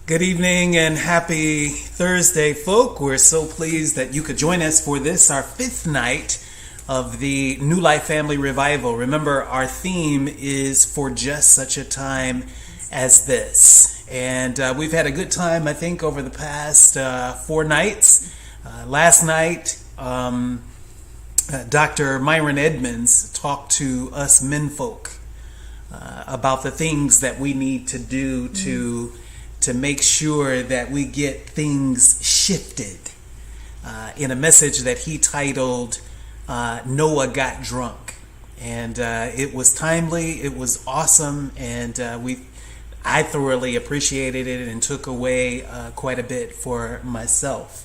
Good evening and happy Thursday, folk. We're so pleased that you could join us for this, our fifth night of the New Life Family Revival. Remember, our theme is for just such a time as this. And we've had a good time, I think, over the past 4 nights. Last night, Dr. Myron Edmonds talked to us menfolk about the things that we need to do to make sure that we get things shifted in a message that he titled Noah Got Drunk. And it was timely, it was awesome, and I thoroughly appreciated it and took away quite a bit for myself.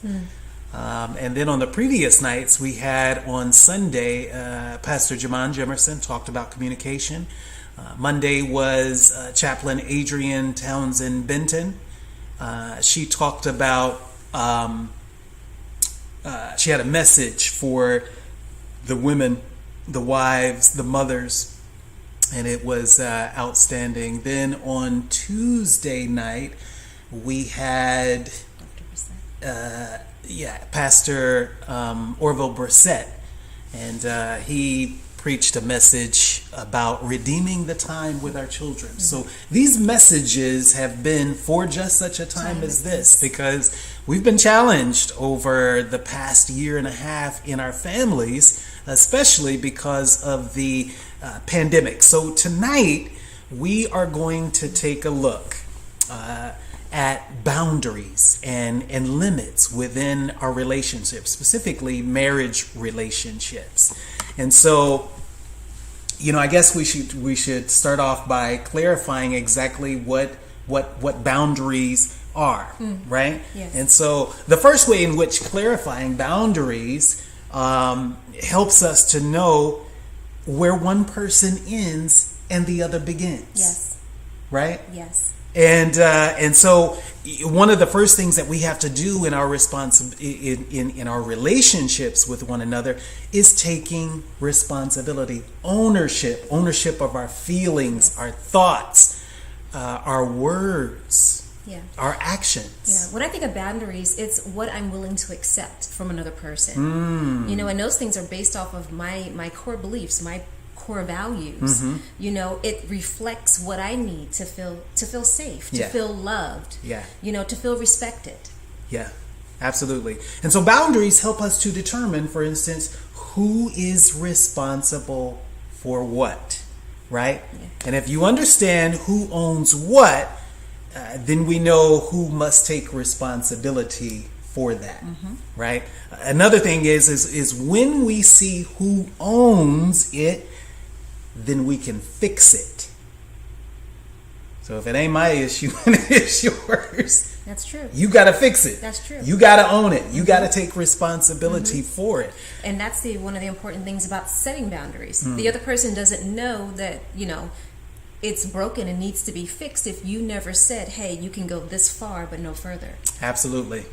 And then on the previous nights, we had on Sunday, Pastor Jamon Jemerson talked about communication. Monday was Chaplain Adrienne Townsend Benton. She talked about, she had a message for the women, the wives, the mothers, and it was outstanding. Then on Tuesday night, we had Pastor Orville Brissett, and he preached a message about redeeming the time with our children. Mm-hmm. So these messages have been for just such a time as this, because we've been challenged over the past year and a half in our families, especially because of the pandemic. So tonight we are going to take a look at boundaries and limits within our relationships, specifically marriage relationships. And so, I guess we should start off by clarifying exactly what boundaries are, right? Yes. And so the first way in which clarifying boundaries helps us to know where one person ends and the other begins. Yes. Right? Yes. And so one of the first things that we have to do in our in our relationships with one another is taking responsibility, ownership of our feelings, our thoughts, our words, our actions. Yeah. When I think of boundaries, it's what I'm willing to accept from another person. And those things are based off of my core beliefs, my core values. It reflects what I need to feel safe, to feel loved, to feel respected. Yeah, absolutely. And so boundaries help us to determine, for instance, who is responsible for what, right? Yeah. And if you understand who owns what, then we know who must take responsibility for that, right? Another thing is when we see who owns it, then we can fix it. So if it ain't my issue and it's yours, that's true. You got to fix it. That's true. You got to own it. You got to take responsibility for it. And that's one of the important things about setting boundaries. The other person doesn't know that, it's broken and needs to be fixed if you never said, hey, you can go this far but no further. Absolutely.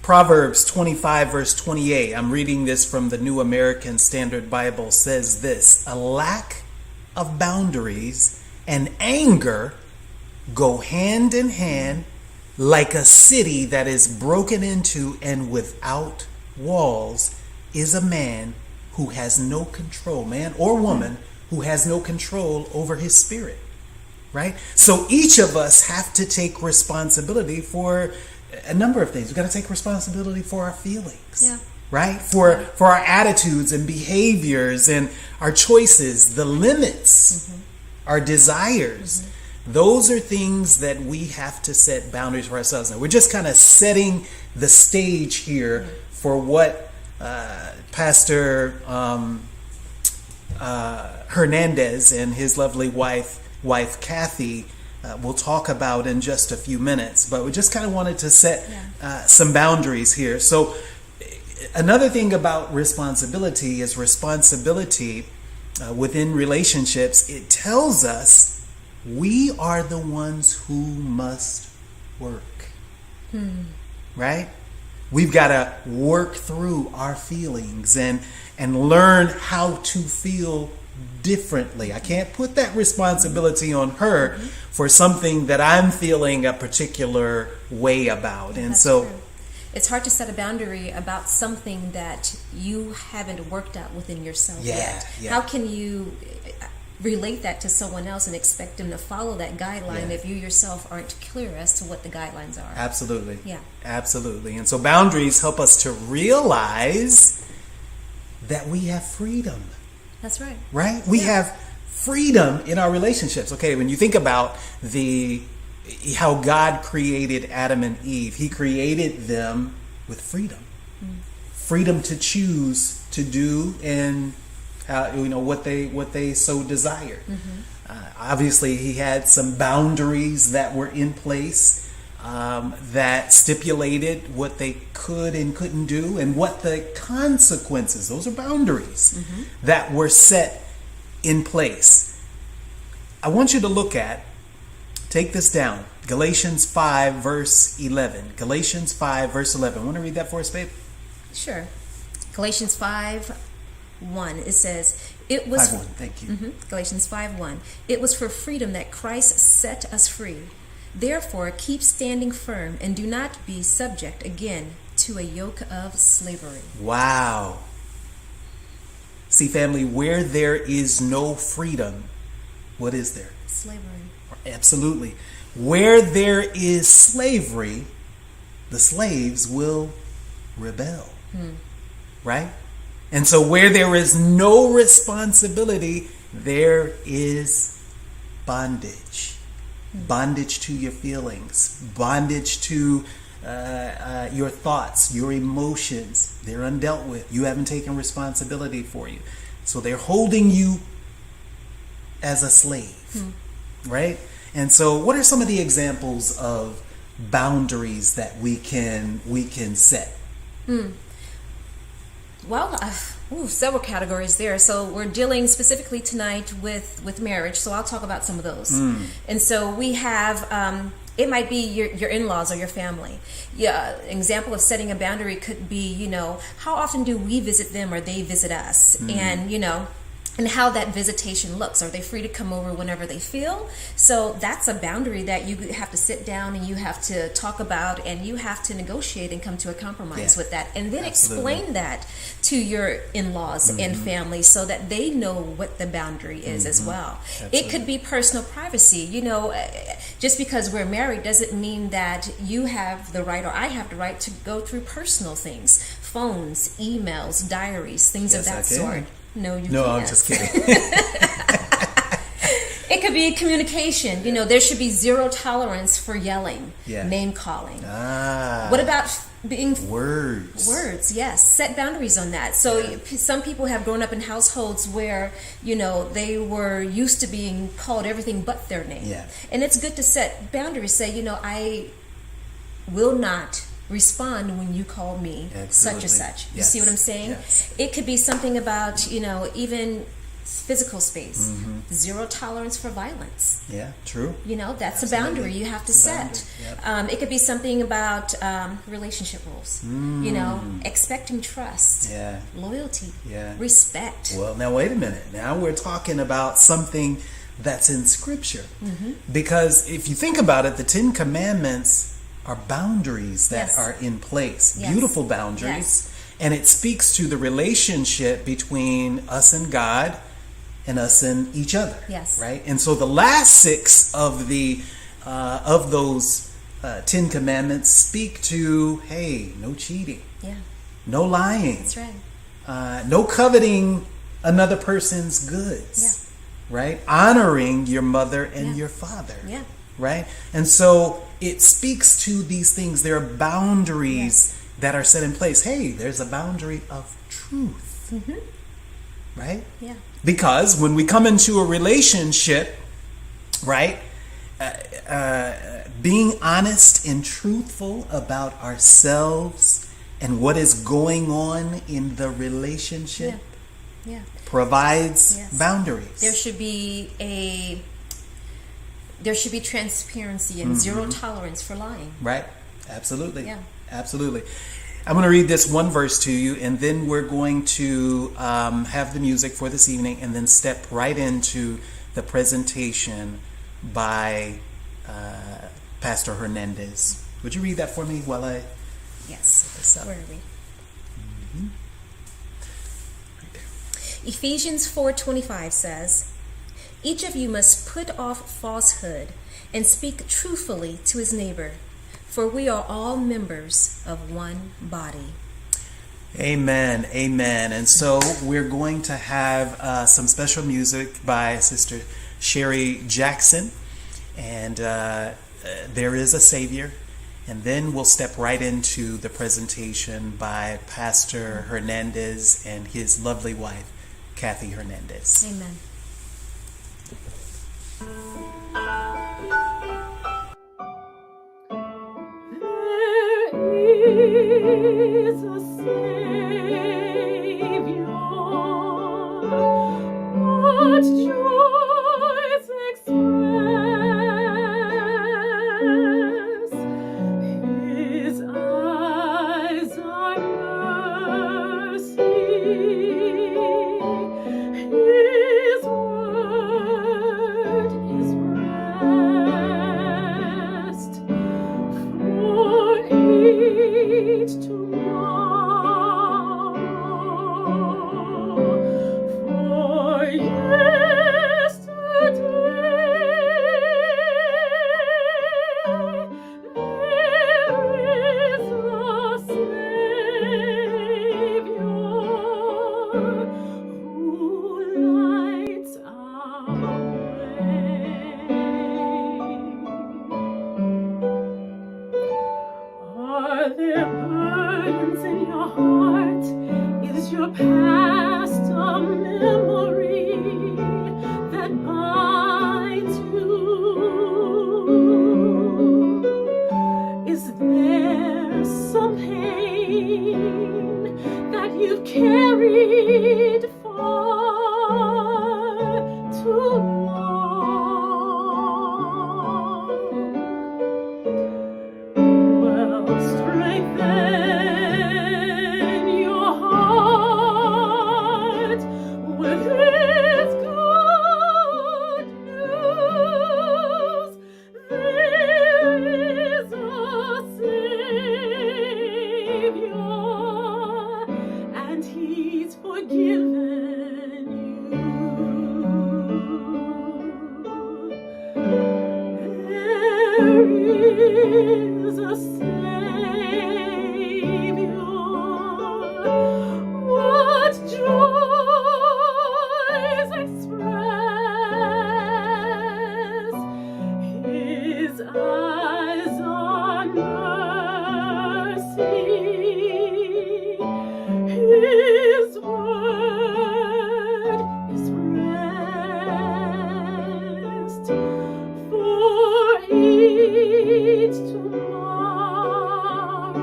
Proverbs 25 verse 28, I'm reading this from the New American Standard Bible, says this: a lack of boundaries and anger go hand in hand like a city that is broken into and without walls is a man who has no control, man or woman who has no control over his spirit, right? So each of us have to take responsibility for a number of things. We've got to take responsibility for our feelings, right? For our attitudes and behaviors and our choices, the limits, our desires. Those are things that we have to set boundaries for ourselves. Now, we're just kind of setting the stage here for what Pastor Hernandez and his lovely wife Kathy we'll talk about in just a few minutes, but we just kind of wanted to set some boundaries here. So another thing about responsibility is responsibility within relationships. It tells us we are the ones who must work, right? We've got to work through our feelings and learn how to feel differently. I can't put that responsibility on her for something that I'm feeling a particular way about. And That's so true. It's hard to set a boundary about something that you haven't worked out within yourself yet. Yeah. How can you relate that to someone else and expect them to follow that guideline if you yourself aren't clear as to what the guidelines are? Absolutely. Yeah. Absolutely. And so boundaries help us to realize that we have freedom. That's right. Right? We have freedom in our relationships. Okay, when you think about how God created Adam and Eve, he created them with freedom. Freedom to choose to do and what they so desired. Obviously, he had some boundaries that were in place that stipulated what they could and couldn't do, and what the consequences. Those are boundaries that were set in place. I want you to take this down. Galatians 5 verse 11. Galatians 5 verse 11. Want to read that for us, babe? Sure. Galatians 5:1. It says, "It was 5:1. Thank you. Galatians 5:1. It was for freedom that Christ set us free. Therefore, keep standing firm and do not be subject again to a yoke of slavery." Wow. See, family, where there is no freedom, what is there? Slavery. Absolutely. Where there is slavery, the slaves will rebel. Right? And so where there is no responsibility, there is bondage. Bondage to your feelings, bondage to your thoughts, your emotions. They're undealt with. You haven't taken responsibility for you. So they're holding you as a slave, right? And so what are some of the examples of boundaries that we can set? Well, several categories there. So we're dealing specifically tonight with marriage. So I'll talk about some of those. And so we have, it might be your in-laws or your family. Yeah, an example of setting a boundary could be, how often do we visit them or they visit us? And, and how that visitation looks. Are they free to come over whenever they feel? So that's a boundary that you have to sit down and you have to talk about, and you have to negotiate and come to a compromise with that, and then explain that to your in-laws and family so that they know what the boundary is as well. Absolutely. It could be personal privacy. Just because we're married doesn't mean that you have the right or I have the right to go through personal things, phones, emails, diaries, things of that sort. No, you can't. No, I'm just kidding. It could be communication. There should be zero tolerance for yelling, name calling. What about being words? Words, yes. Set boundaries on that. So some people have grown up in households where they were used to being called everything but their name. Yeah. And it's good to set boundaries. Say, I will not respond when you call me such and such. You see what I'm saying? Yes. It could be something about, even physical space. Zero tolerance for violence. Yeah, true. That's Absolutely. a boundary you have to set. Yep. It could be something about relationship rules. Expecting trust, loyalty, respect. Well, now wait a minute. Now we're talking about something that's in Scripture. Because if you think about it, the 10 Commandments are boundaries that are in place. Beautiful boundaries. And it speaks to the relationship between us and God and us and each other. Right? And so the last 6 of those 10 Commandments speak to, hey, no cheating. No lying. That's right. No coveting another person's goods. Right? Honoring your mother and your father. Right? And so it speaks to these things. There are boundaries that are set in place. Hey, there's a boundary of truth. Right? Yeah. Because when we come into a relationship, right, being honest and truthful about ourselves and what is going on in the relationship provides boundaries. There should be transparency and zero tolerance for lying. Right. Absolutely. Yeah. Absolutely. I'm going to read this one verse to you, and then we're going to have the music for this evening, and then step right into the presentation by Pastor Hernandez. Would you read that for me while I Yes. set this up? Where are we? Ephesians 4:25 says, "Each of you must put off falsehood and speak truthfully to his neighbor, for we are all members of one body." Amen, amen. And so we're going to have some special music by Sister Sherry Jackson, and There Is a Savior. And then we'll step right into the presentation by Pastor Hernandez and his lovely wife, Kathy Hernandez. Amen. There is a Savior. What joys express! His eyes are mercy. His word is rest. For each tomorrow, for yesterday, there is a Savior who lights our way. Are there burdens in your heart? Is your past a memory that binds you? Is there some pain that you've carried far too long? Well, strengthen your heart with His good news. There is a Savior, and He's forgiven you. There is a Savior. What joys express! His eyes on mercy. His word is rest. For each tomorrow,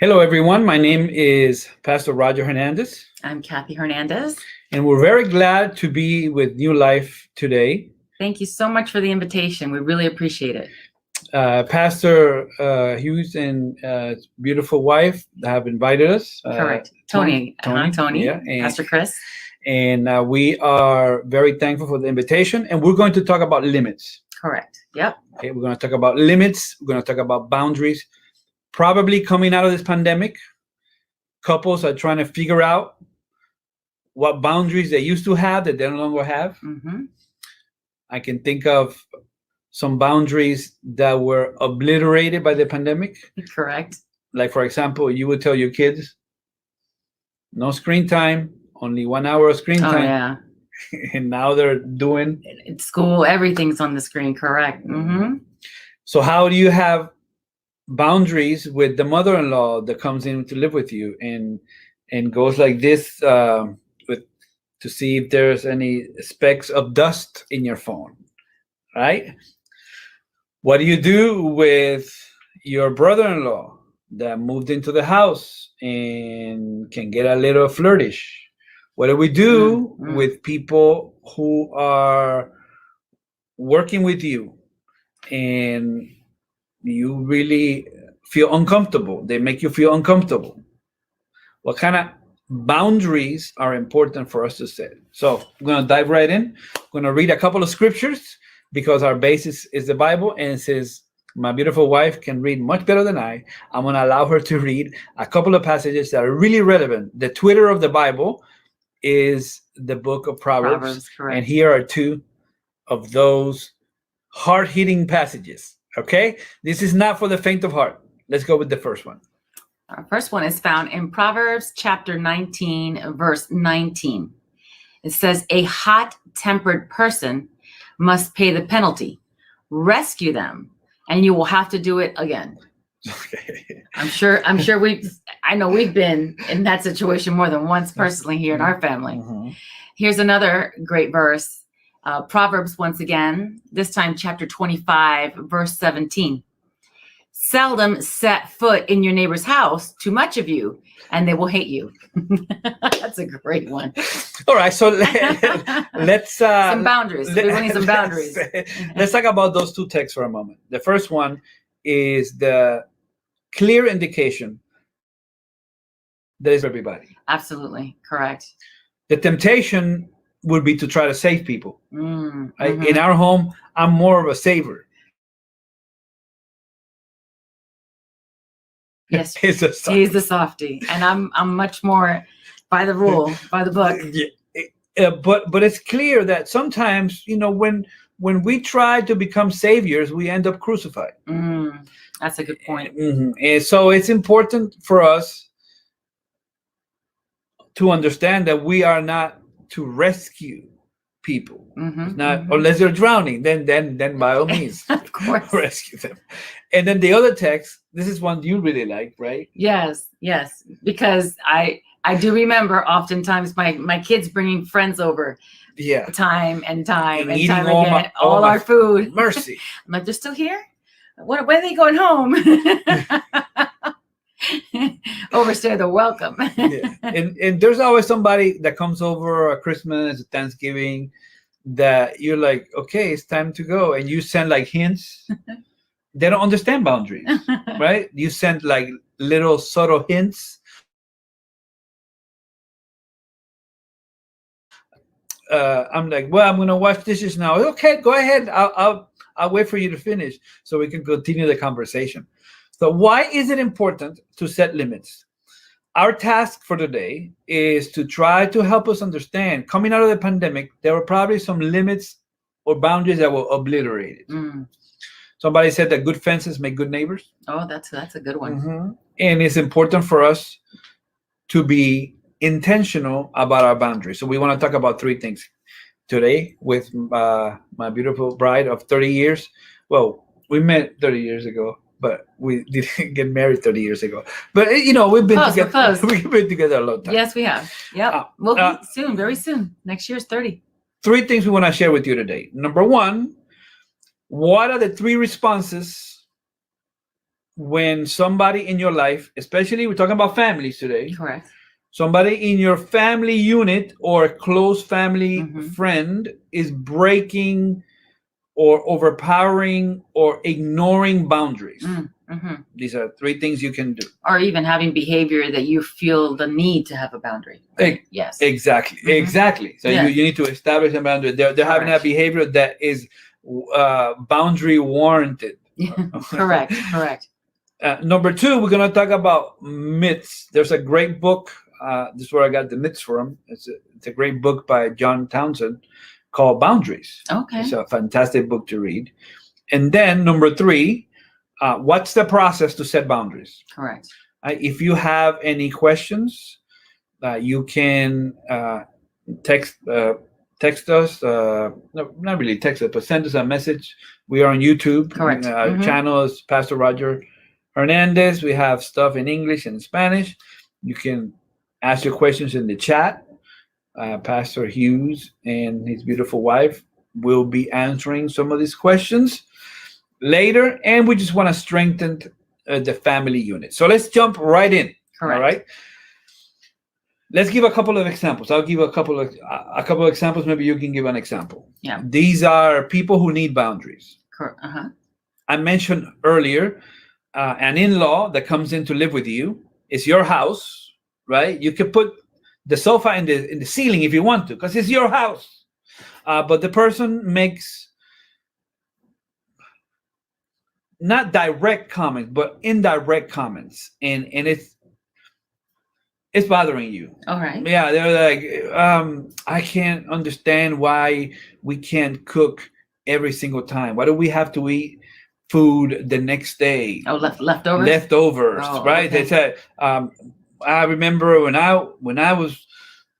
Hello, everyone. My name is Pastor Roger Hernandez, I'm Kathy Hernandez. and we're very glad to be with New Life today. Thank you so much for the invitation. We really appreciate it. Pastor Hughes and his beautiful wife have invited us. Correct. Tony. Tony. Yeah, and, Pastor Chris. And we are very thankful for the invitation. And we're going to talk about limits. Correct. Yep. Okay, we're going to talk about limits. We're going to talk about boundaries. Probably coming out of this pandemic, couples are trying to figure out what boundaries they used to have that they no longer have. Mm-hmm. I can think of some boundaries that were obliterated by the pandemic. Correct. Like, for example, you would tell your kids, no screen time, only 1 hour of screen Oh, time. yeah. And now they're doing. At school, everything's on the screen. Correct. Mm-hmm. So how do you have boundaries with the mother-in-law that comes in to live with you and goes like this to see if there's any specks of dust in your phone, right? What do you do with your brother-in-law that moved into the house and can get a little flirtish? What do we do with people who are working with you and you really feel uncomfortable? They make you feel uncomfortable. What kind of boundaries are important for us to set? So I'm going to dive right in. I'm going to read a couple of scriptures because our basis is the Bible, and since my beautiful wife can read much better than I'm going to allow her to read a couple of passages that are really relevant. The Twitter of the Bible is the book of Proverbs, correct. and here are two of those hard-hitting passages. Okay, this is not for the faint of heart. Let's go with the first one. Our first one is found in Proverbs chapter 19, verse 19. It says, a hot-tempered person must pay the penalty. Rescue them, and you will have to do it again. Okay. I'm sure I know we've been in that situation more than once personally here in our family. Mm-hmm. Here's another great verse. Proverbs, once again, this time chapter 25, verse 17. Seldom set foot in your neighbor's house, too much of you, and they will hate you. That's a great one. All right, so let's Some boundaries. We need some boundaries. Let's talk about those two texts for a moment. The first one is the clear indication that is for everybody. Absolutely correct. The temptation would be to try to save people. Mm-hmm. In our home, I'm more of a saver. Yes, He's a softie. he's the softie, and I'm much more by the rule, by the book. Yeah. But it's clear that sometimes, when we try to become saviors, we end up crucified. That's a good point. Mm-hmm. And so it's important for us to understand that we are not to rescue people. It's not unless they're drowning, then by all means, Of course. rescue them. And then the other text, this is one you really like, right? Yes, because I do remember oftentimes my kids bringing friends over Yeah. time and time eating again, all my our food. Mercy. I'm like, they're still here? When are they going home? Overstay the welcome. Yeah. And there's always somebody that comes over at Christmas, Thanksgiving, that you're like, okay, it's time to go. And you send like hints. They don't understand boundaries, right? You send like little subtle hints. I'm like, well, I'm gonna wash dishes now. Okay, go ahead. I'll wait for you to finish so we can continue the conversation. So why is it important to set limits? Our task for today is to try to help us understand, coming out of the pandemic, there were probably some limits or boundaries that were obliterated. Somebody said that good fences make good neighbors. Oh, that's a good one. Mm-hmm. And it's important for us to be intentional about our boundaries. So we want to talk about three things today with my beautiful bride of 30 years. Well, we met 30 years ago, but we didn't get married 30 years ago. But we've been together. Close. We've been together a long time. Yes, we have. Yep. Soon, very soon. Next year's 30. Three things we want to share with you today. Number one, what are the three responses when somebody in your life, especially we're talking about families today, Correct. somebody in your family unit or a close family Mhm. friend is breaking or overpowering or ignoring boundaries. Mm-hmm. These are three things you can do. Or even having behavior that you feel the need to have a boundary. Right? Yes. Exactly. Mhm. Exactly. So Yes. you need to establish a boundary. They're having that Correct. behavior that is boundary warranted. Correct. Correct. Number two, we're going to talk about myths. There's a great book. This is where I got the myths from. It's a great book by John Townsend called Boundaries. Okay. It's a fantastic book to read. And then number three, what's the process to set boundaries? Correct. If you have any questions, you can text us. No, not really text us, but send us a message. We are on YouTube. Correct. Our channel is Pastor Roger Hernandez. We have stuff in English and Spanish. You can ask your questions in the chat. Pastor Hughes and his beautiful wife will be answering some of these questions later, and we just want to strengthen the family unit. So let's jump right in. Correct. All right. Let's give a couple of examples. I'll give a couple of examples. Maybe you can give an example. Yeah. These are people who need boundaries. Correct. I mentioned earlier, an in-law that comes in to live with you. It's your house, right? You can put the sofa in the ceiling if you want to, because it's your house. But the person makes not direct comments, but indirect comments, and it's bothering you. All right. Yeah, they're like, I can't understand why we can't cook every single time. Why do we have to eat food the next day? Oh, leftovers. Leftovers, Oh, right? okay. They said, I remember when I was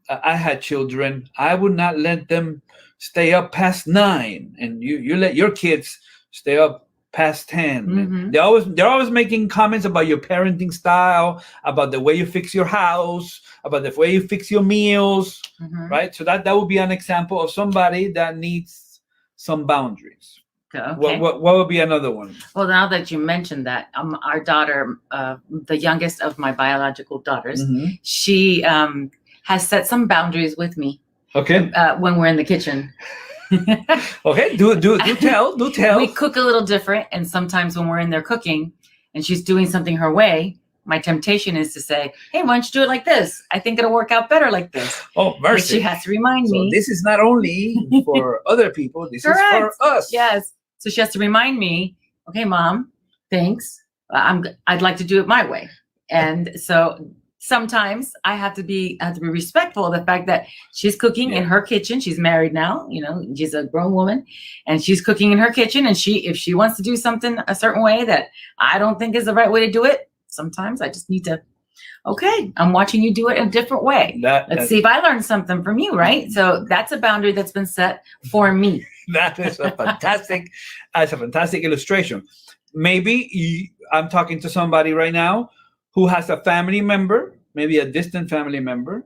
I had children, I would not let them stay up past 9, and you let your kids stay up past 10. Mhm. They're always making comments about your parenting style, about the way you fix your house, about the way you fix your meals, Mhm. right? So that would be an example of somebody that needs some boundaries. Okay. What would be another one? Well, now that you mentioned that, our daughter, the youngest of my biological daughters, Mhm. she has set some boundaries with me Okay. when we're in the kitchen. Okay. Do tell. We cook a little different, and sometimes when we're in there cooking and she's doing something her way, my temptation is to say, "Hey, why don't you do it like this? I think it'll work out better like this." Oh, But mercy. she has to remind So me. this is not only for other people, this is for Correct. us. Yes. So she has to remind me, "Okay, Mom, thanks. I'd like to do it my way." And so sometimes I have to be respectful of the fact that she's cooking in her kitchen. She's married now, she's a grown woman, and she's cooking in her kitchen. And if she wants to do something a certain way that I don't think is the right way to do it, sometimes I just need to, okay, I'm watching you do it a different way. Let's see if I learn something from you, right? So that's a boundary that's been set for me. That is a fantastic illustration. Maybe I'm talking to somebody right now who has a family member, maybe a distant family member,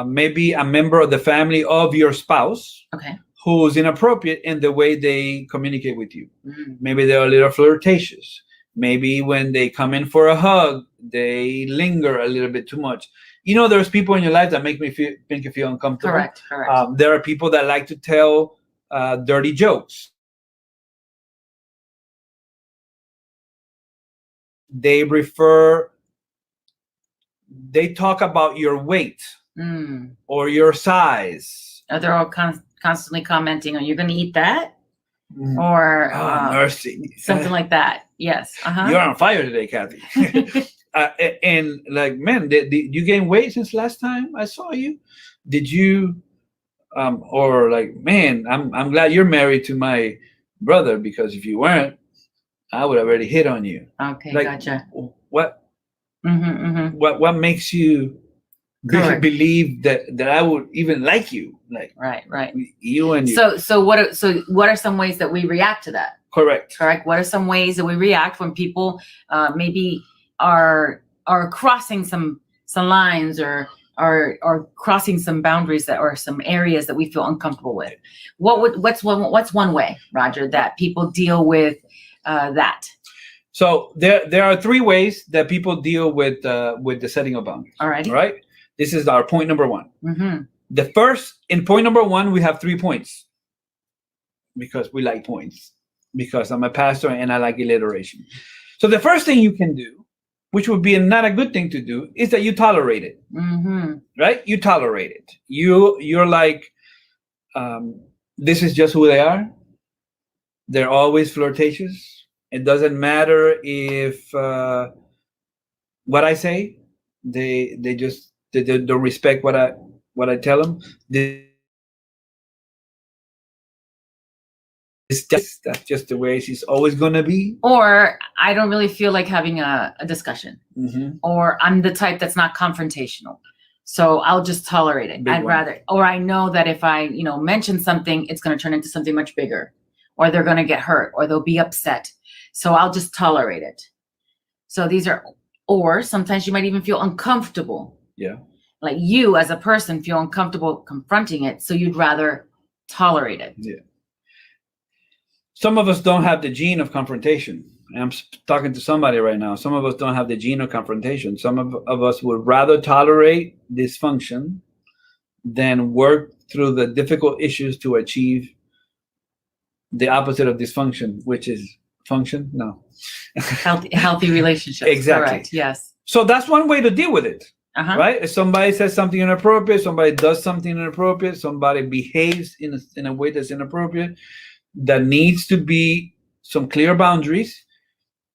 maybe a member of the family of your spouse, Okay. who's inappropriate in the way they communicate with you. Mm. Maybe they're a little flirtatious. Maybe when they come in for a hug, they linger a little bit too much. There's people in your life that make you feel uncomfortable. Correct. There are people that like to tell dirty jokes. They talk about your weight or your size. They're all constantly commenting on, "You're going to eat that?" Or mercy. something like that. Yes. You're on fire today, Kathy. And like, man, did you gain weight since last time I saw you? Did you? Or like, man, I'm glad you're married to my brother, because if you weren't, I would have already hit on you. Okay, Like, gotcha. What makes you Correct. believe that I would even like you? Like, Right. you and you. So what are some ways that we react to that? Correct. What are some ways that we react when people maybe are crossing some lines or are crossing some boundaries or some areas that we feel uncomfortable with? What's one way, Roger, that people deal with that? So there are three ways that people deal with the setting of boundaries. All righty. All right. This is our point number one. Mm-hmm. The first, in point number one, we have 3 points because we like points, because I'm a pastor and I like alliteration. So the first thing you can do, which would be not a good thing to do, is that you tolerate it. Mm-hmm. Right? You tolerate it. You're like, this is just who they are. They're always flirtatious. It doesn't matter if what I say, they don't respect what I tell them. That's just the way she's always gonna be. Or I don't really feel like having a discussion. Mm-hmm. Or I'm the type that's not confrontational. So I'll just tolerate it. I'd rather, or I know that if I, mention something, it's going to turn into something much bigger, or they're going to get hurt, or they'll be upset. So I'll just tolerate it. So these are, or sometimes you might even feel uncomfortable. Yeah. Like you as a person feel uncomfortable confronting it. So you'd rather tolerate it. Yeah. Some of us don't have the gene of confrontation. I'm talking to somebody right now. Some of us don't have the gene of confrontation. Some of us would rather tolerate dysfunction than work through the difficult issues to achieve the opposite of dysfunction, which is function. No. Healthy relationships. Exactly. Correct. Yes. So that's one way to deal with it. Uh-huh. Right? If somebody says something inappropriate, somebody does something inappropriate, somebody behaves in a way that's inappropriate, that needs to be some clear boundaries.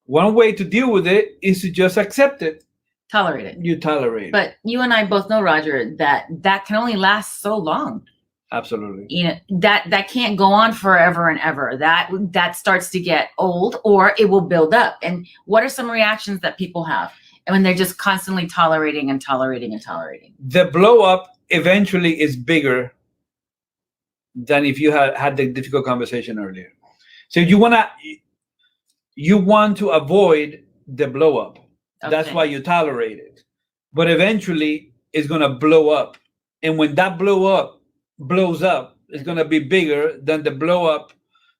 One way to deal with it is to just accept it. Tolerate it. You tolerate it. But you and I both know, Roger, that can only last so long. Absolutely. That can't go on forever and ever. That starts to get old, or it will build up. And what are some reactions that people have? And when they're just constantly tolerating and tolerating and tolerating. The blow up eventually is bigger than if you had the difficult conversation earlier. So you want to avoid the blow up. Okay. That's why you tolerate it. But eventually it's going to blow up. And when that blows up, it's going to be bigger than the blow up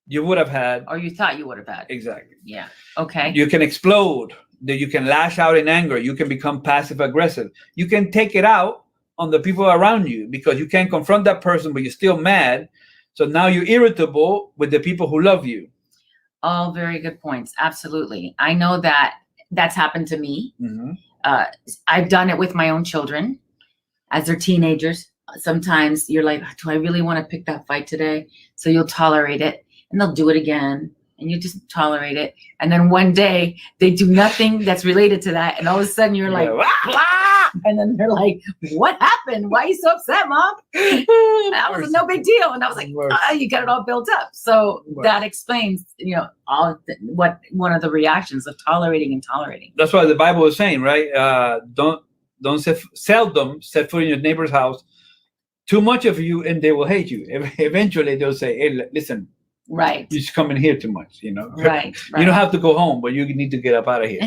you would have had. Or you thought you would have had. Exactly. Yeah. Okay. You can explode. You can lash out in anger. You can become passive aggressive. You can take it out on the people around you because you can't confront that person, but you're still mad. So now you're irritable with the people who love you. All very good points. Absolutely. I know that's happened to me. Mm-hmm. I've done it with my own children as they're teenagers. Sometimes you're like, do I really want to pick that fight today? So you'll tolerate it and they'll do it again and you just tolerate it. And then one day they do nothing that's related to that. And all of a sudden you're like, ah! And then they're like, what happened? Why are you so upset, Mom? That was no big deal. And I was like, you got it all built up. So that explains, what one of the reactions of tolerating and tolerating. That's what the Bible is saying, right? Seldom set foot in your neighbor's house. Too much of you and they will hate you. Eventually they'll say, hey, listen. Right. You just come in here too much, Right. You don't have to go home, but you need to get up out of here.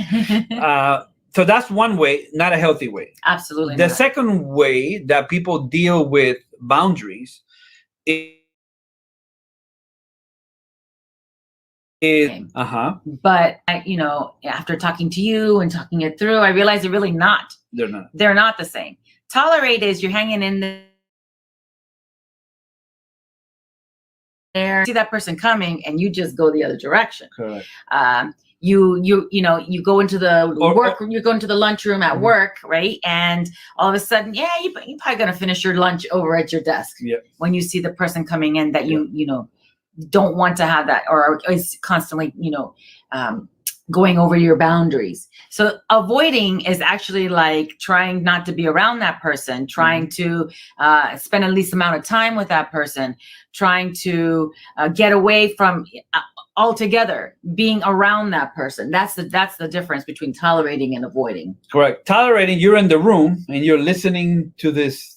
So that's one way, not a healthy way. Absolutely. The second way that people deal with boundaries is But after talking to you and talking it through, I realized they're really not. They're not the same. Tolerate is you're hanging in there, see that person coming, and you just go the other direction. Correct. You go into the you go into the lunchroom at work, right? And all of a sudden, you're probably gonna finish your lunch over at your desk. Yeah. When you see the person coming in that you don't want to have that, or is constantly going over your boundaries. So avoiding is actually like trying not to be around that person, trying to spend at least amount of time with that person, trying to get away from altogether being around that person. That's the difference between tolerating and avoiding. Correct. Tolerating, you're in the room and you're listening to this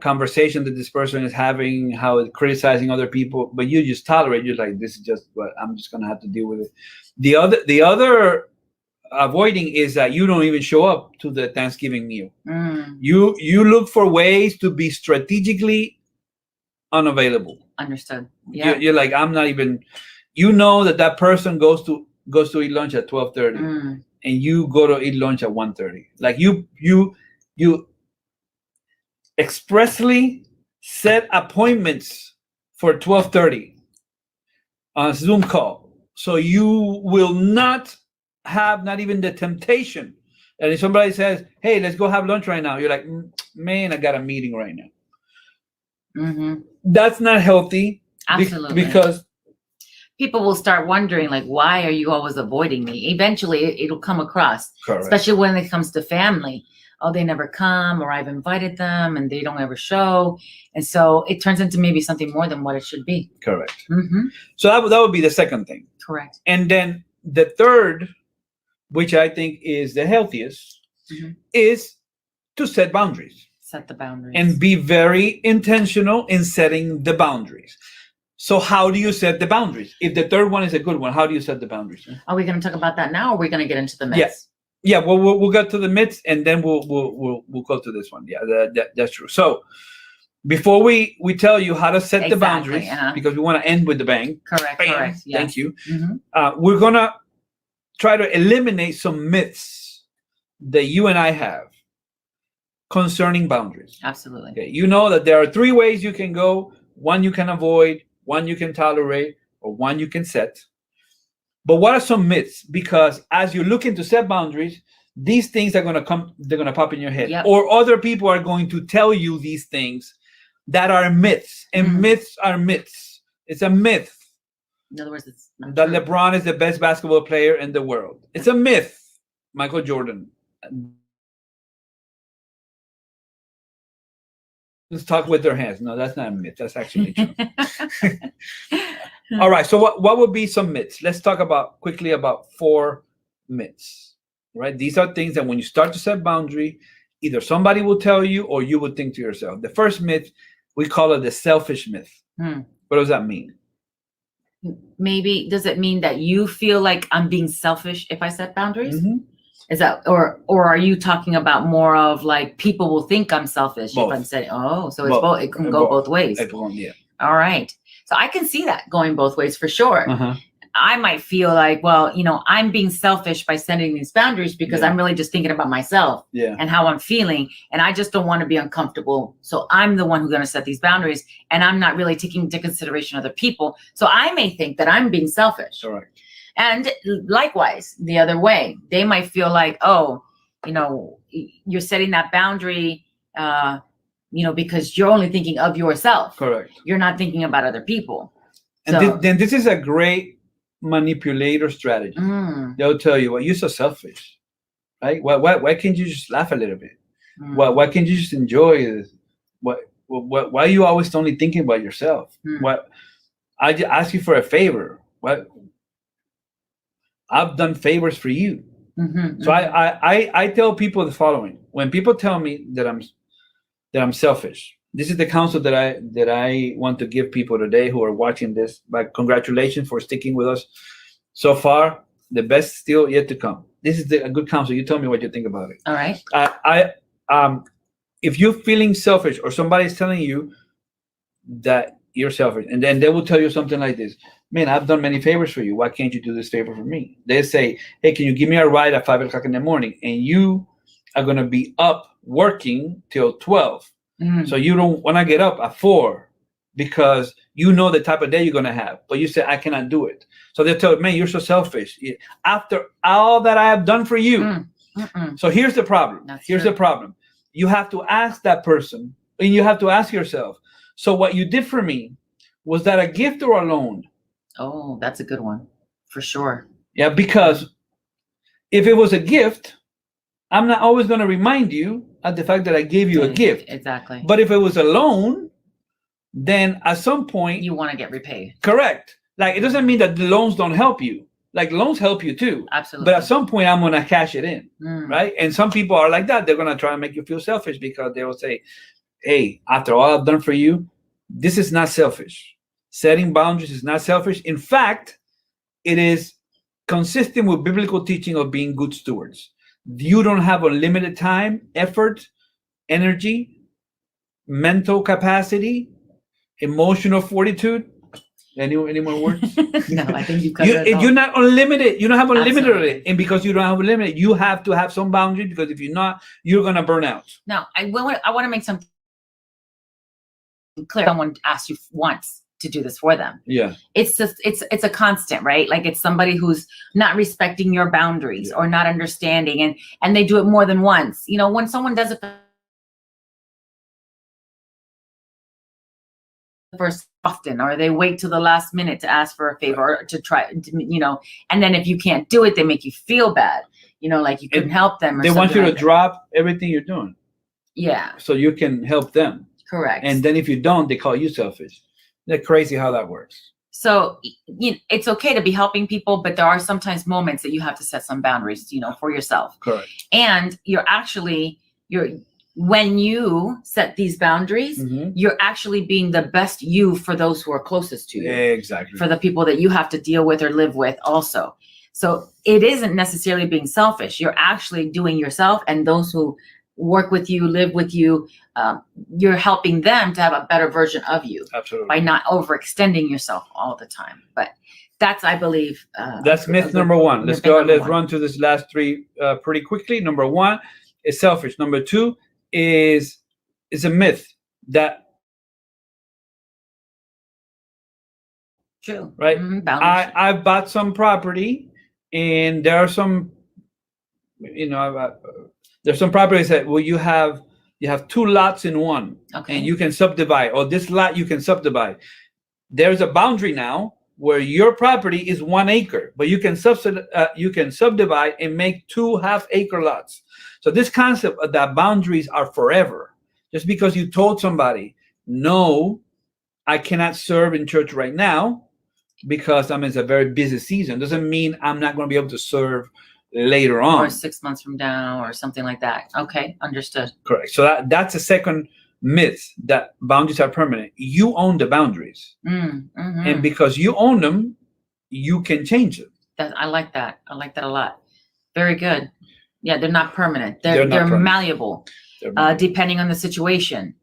conversation that this person is having, how it's criticizing other people, but you just tolerate. You're like, this is just what I'm just gonna have to deal with it. The other avoiding is that you don't even show up to the Thanksgiving meal. You look for ways to be strategically unavailable. Understood. Yeah. You're like, I'm not even, You know that person goes to eat lunch at 12:30, and you go to eat lunch at 1:30. Like you expressly set appointments for 12:30 on a Zoom call, so you will not have not even the temptation. And if somebody says, "Hey, let's go have lunch right now," you're like, "Man, I got a meeting right now." That's not healthy. Absolutely. Because people will start wondering, like, why are you always avoiding me? Eventually, it'll come across, correct. especially when it comes to family. Oh, they never come, or I've invited them and they don't ever show. And so it turns into maybe something more than what it should be. Correct. So that would be the second thing. Correct. And then the third, which I think is the healthiest, is to set boundaries. Set the boundaries. And be very intentional in setting the boundaries. So how do you set the boundaries? If the third one is a good one, how do you set the boundaries? Are we going to talk about that now, or are we going to get into the myths? Yeah. Well, we'll get to the myths, and then we'll go to this one. Yeah, that's true. So before we tell you how to set the boundaries, because we want to end with the bang. Correct. Bam, Correct. Yes. Thank you. We're gonna try to eliminate some myths that you and I have concerning boundaries. Absolutely. Okay. You know that there are 3 ways you can go. One you can avoid, one you can tolerate, or one you can set. But what are some myths? Because as you're looking to set boundaries, these things are going to come, they're going to pop in your head. Yep. Or other people are going to tell you these things that are myths. And myths are myths. It's a myth. In other words, it's not that true. LeBron is the best basketball player in the world. It's a myth. Michael Jordan. Let's talk with their hands. No, that's not a myth. That's actually true. All right. So what would be some myths? Let's talk quickly about 4 myths. Right? These are things that when you start to set boundary, either somebody will tell you or you would think to yourself. The first myth, we call it the selfish myth. What does that mean? Maybe does it mean that you feel like I'm being selfish if I set boundaries? Is that or are you talking about more of like people will think I'm selfish Both. if I'm saying, oh, so it's both. It can go both ways. Yeah. All right. So I can see that going both ways for sure. I might feel like, well, I'm being selfish by setting these boundaries because I'm really just thinking about myself and how I'm feeling. And I just don't want to be uncomfortable. So I'm the one who's going to set these boundaries, and I'm not really taking into consideration other people. So I may think that I'm being selfish. Correct. And likewise, the other way, they might feel like, oh, you're setting that boundary, because you're only thinking of yourself. Correct. You're not thinking about other people. And then this is a great manipulator strategy. They'll tell you, well, you're so selfish, right? Why can't you just laugh a little bit? Why can't you just enjoy this? Why are you always only thinking about yourself? I just ask you for a favor. I've done favors for you. So I tell people the following: when people tell me that I'm selfish, this is the counsel that I want to give people today who are watching this. But congratulations for sticking with us so far. The best still yet to come. This is a good counsel. You tell me what you think about it. All right. If you're feeling selfish or somebody's telling you that you're selfish, and then they will tell you something like this: man, I've done many favors for you. Why can't you do this favor for me? They say, hey, can you give me a ride at 5 o'clock in the morning? And you are going to be up working till 12. So you don't want to get up at 4 because you know the type of day you're going to have. But you say, I cannot do it. So they tell you, man, you're so selfish. After all that I have done for you. So here's the problem. Here's the problem. You have to ask that person, and you have to ask yourself, so what you did for me, was that a gift or a loan? Oh, that's a good one. For sure. Yeah, because if it was a gift, I'm not always going to remind you of the fact that I gave you a gift. Exactly. But if it was a loan, then at some point... you want to get repaid. Correct. Like, it doesn't mean that the loans don't help you. Like, loans help you too. Absolutely. But at some point, I'm going to cash it in, right? And some people are like that. They're going to try and make you feel selfish because they will say, hey, after all I've done for you, this is not selfish. Setting boundaries is not selfish. In fact, it is consistent with biblical teaching of being good stewards. You don't have unlimited time, effort, energy, mental capacity, emotional fortitude. Any more words? No, I think you covered it all. You're not unlimited. You don't have unlimited, Absolutely. and because you don't have unlimited, you have to have some boundaries. Because if you're not, you're gonna burn out. Now, I want to make something clear. Someone asked you once to do this for them. Yeah. It's just it's a constant, right? Like it's somebody who's not respecting your boundaries or not understanding, and they do it more than once. You know, when someone does it first often, or they wait till the last minute to ask for a favor or to try, you know, and then if you can't do it, they make you feel bad, you know, like you couldn't help them. Or They want you to like that. drop everything you're doing Yeah, so you can help them. correct. And then if you don't, they call you selfish. They're crazy how that works. So it's okay to be helping people, but there are sometimes moments that you have to set some boundaries, you know, for yourself. Correct. And when you set these boundaries, you're actually being the best you for those who are closest to you. Exactly. For the people that you have to deal with or live with also. So it isn't necessarily being selfish. You're actually doing yourself and those who work with you, live with you, you're helping them to have a better version of you. Absolutely. By not overextending yourself all the time. But that's, I believe, that's myth number one. Let's go. Let's run through this last three pretty quickly. Number one is selfish. Number two is a myth that true, right? Boundaries. I bought some property, and there are some, you know, there's some properties that you have 2 lots in one, Okay. and you can subdivide, or this lot you can subdivide. There's a boundary now where your property is 1 acre, but you can subdivide and make 2 half-acre lots. So this concept of that boundaries are forever. Just because you told somebody, no, I cannot serve in church right now because I'm in a very busy season, doesn't mean I'm not going to be able to serve later on. Or 6 months from now or something like that. Okay, understood. Correct. So that's a second myth, that boundaries are permanent. You own the boundaries. And because you own them, you can change them. I like that. I like that a lot. Very good. Yeah, they're not permanent. They're not permanent. malleable, depending on the situation.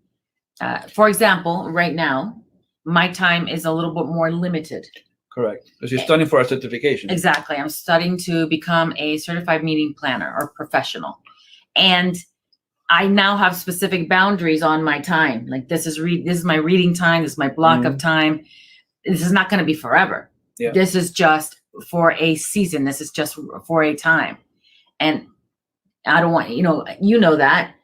For example, right now, my time is a little bit more limited. Correct. Because you're studying for a certification. Exactly. I'm studying to become a certified meeting planner or professional. And I now have specific boundaries on my time. Like this is my reading time. This is my block of time. This is not going to be forever. Yeah. This is just for a season. This is just for a time. And I don't want, you know that.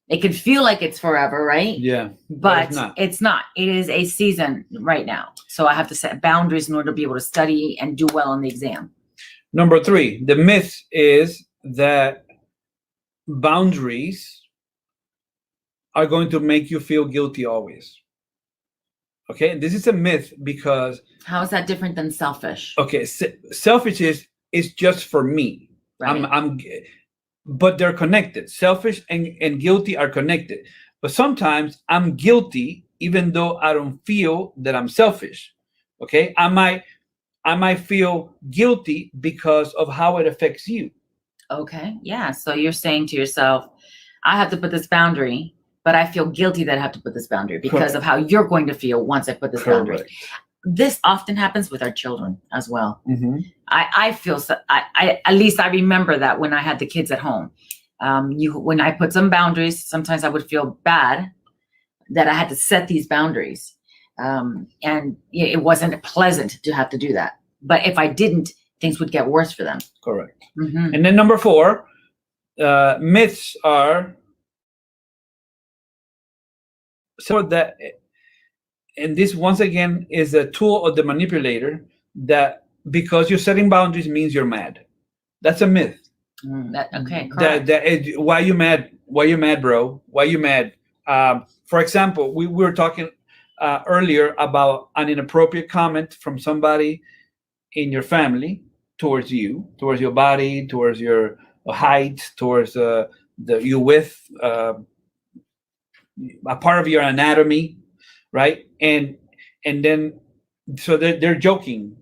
It can feel like it's forever, right? Yeah. But it's not. It is a season right now. So I have to set boundaries in order to be able to study and do well on the exam. Number 3, the myth is that boundaries are going to make you feel guilty always. Okay, this is a myth because how is that different than selfish? Okay, selfish is just for me. Right. But they're connected. Selfish and guilty are connected. But sometimes I'm guilty even though I don't feel that I'm selfish. Okay, I might feel guilty because of how it affects you. Okay, yeah. So you're saying to yourself, I have to put this boundary, but I feel guilty that I have to put this boundary because of how you're going to feel once I put this boundary. This often happens with our children as well. I feel I at least I remember that when I had the kids at home. When I put some boundaries, sometimes I would feel bad that I had to set these boundaries, and it wasn't pleasant to have to do that. But if I didn't, things would get worse for them. Correct. And then number 4, myths are so that. And this, once again, is a tool of the manipulator that because you're setting boundaries means you're mad. That's a myth. Okay, correct. Why you mad? Why you mad, bro? Why you mad? For example, we were talking earlier about an inappropriate comment from somebody in your family towards you, towards your body, towards your height, towards you with a part of your anatomy. Right. And then so they're joking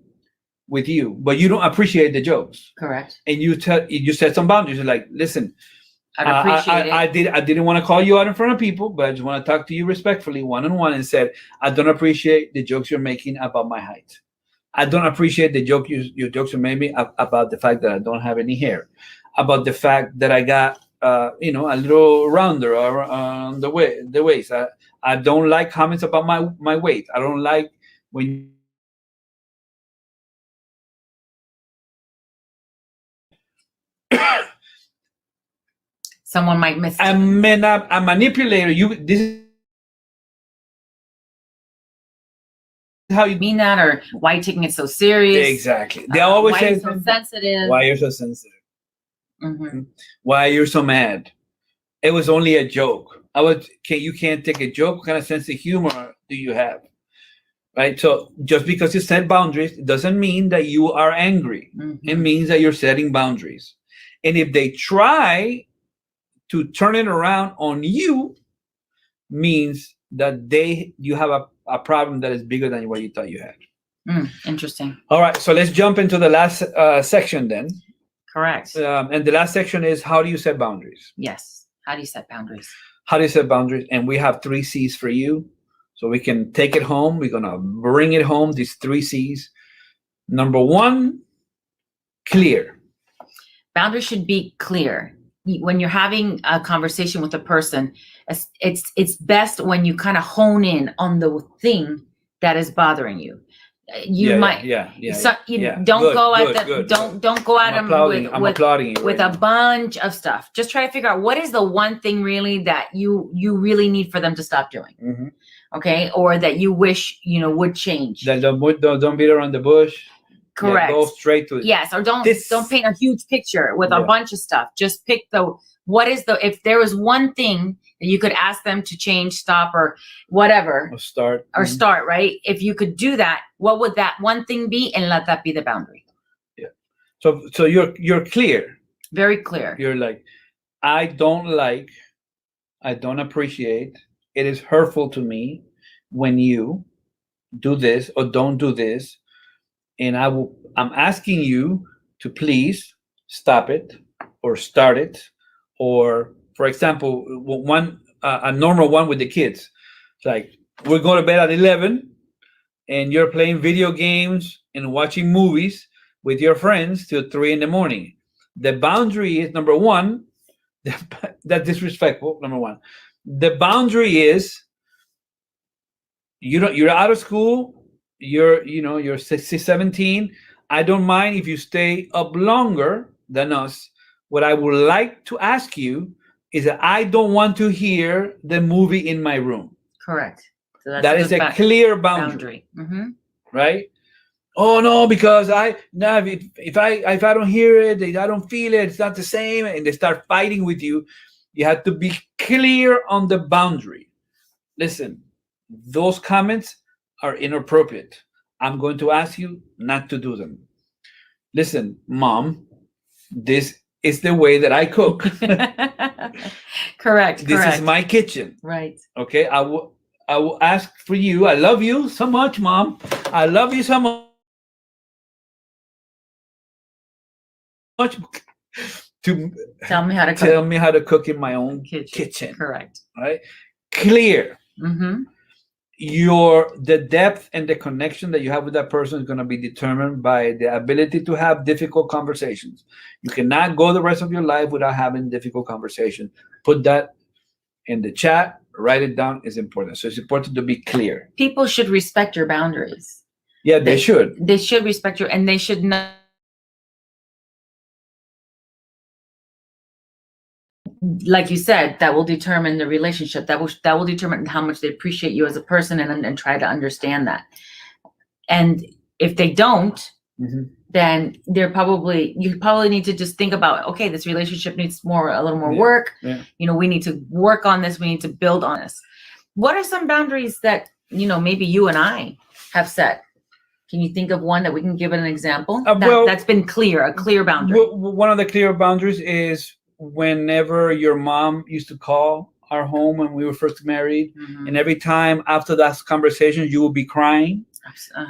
with you, but you don't appreciate the jokes. Correct. And you set some boundaries. You're like, listen, I'd appreciate it. I didn't want to call you out in front of people, but I just want to talk to you respectfully, one-on-one, and said, I don't appreciate the jokes you're making about my height. I don't appreciate the your jokes you're making about the fact that I don't have any hair, about the fact that I got a little rounder on the waist. I don't like comments about my weight. I don't like when Someone might miss. a manipulator. This is how you mean that, or why are you taking it so serious? Exactly. They always why say are you so sensitive? why you're so sensitive. Mm-hmm. Why you're so mad. It was only a joke. You can't take a joke. What kind of sense of humor do you have? Right? So just because you set boundaries doesn't mean that you are angry. Mm-hmm. It means that you're setting boundaries. And if they try to turn it around on you, means that you have a problem that is bigger than what you thought you had. Interesting. All right, so let's jump into the last section then. Correct. And the last section is, how do you set boundaries? Yes. How do you set boundaries? How do you set boundaries? And we have 3 C's for you. So we can take it home. We're going to bring it home, these 3 C's. Number 1, clear. Boundaries should be clear. When you're having a conversation with a person, it's best when you kind of hone in on the thing that is bothering you. Don't go at them with a bunch of stuff. Just try to figure out what is the one thing really that you really need for them to stop doing. Mm-hmm. Okay, or that you wish would change. Don't beat around the bush. Correct. Yeah, go straight to it. Yes, or don't paint a huge picture with a bunch of stuff. Just pick if there was one thing that you could ask them to change, stop, or whatever. Or start, right? If you could do that, what would that one thing be? And let that be the boundary. Yeah. So you're clear. Very clear. You're like, I don't appreciate, it is hurtful to me when you do this or don't do this. And I'm asking you to please stop it or start it. Or, for example, a normal one with the kids. It's like, we're going to bed at 11 and you're playing video games and watching movies with your friends till 3 a.m. The boundary is, number 1, that's disrespectful, number 1. The boundary is, you're out of school, you're 16, 17. I don't mind if you stay up longer than us. What I would like to ask you is that I don't want to hear the movie in my room. Correct. So that is a clear boundary. Mm-hmm. Right? Oh no, because if I don't hear it, I don't feel it, it's not the same, and they start fighting with you. You have to be clear on the boundary. Listen, those comments are inappropriate. I'm going to ask you not to do them. Listen, Mom, this is the way that I cook. Correct. This is my kitchen. Right. Okay. I will ask for you. I love you so much, Mom. I love you so much. To tell me how to cook. Tell me how to cook in my own kitchen. Correct. Right. Clear. Mm-hmm. The depth and the connection that you have with that person is going to be determined by the ability to have difficult conversations. You cannot go the rest of your life without having difficult conversations. Put that in the chat, write it down. Is important. So it's important to be clear. People should respect your boundaries. Yeah, they should. They should respect your, and they should not. Like you said, that will determine the relationship. That will determine how much they appreciate you as a person, and try to understand that. And if they don't, then you probably need to just think about, okay, this relationship needs a little more work. Yeah. We need to work on this. We need to build on this. What are some boundaries that maybe you and I have set? Can you think of one that we can give an example? That's been clear, a clear boundary. One of the clear boundaries is, whenever your mom used to call our home when we were first married, and every time after that conversation, you would be crying,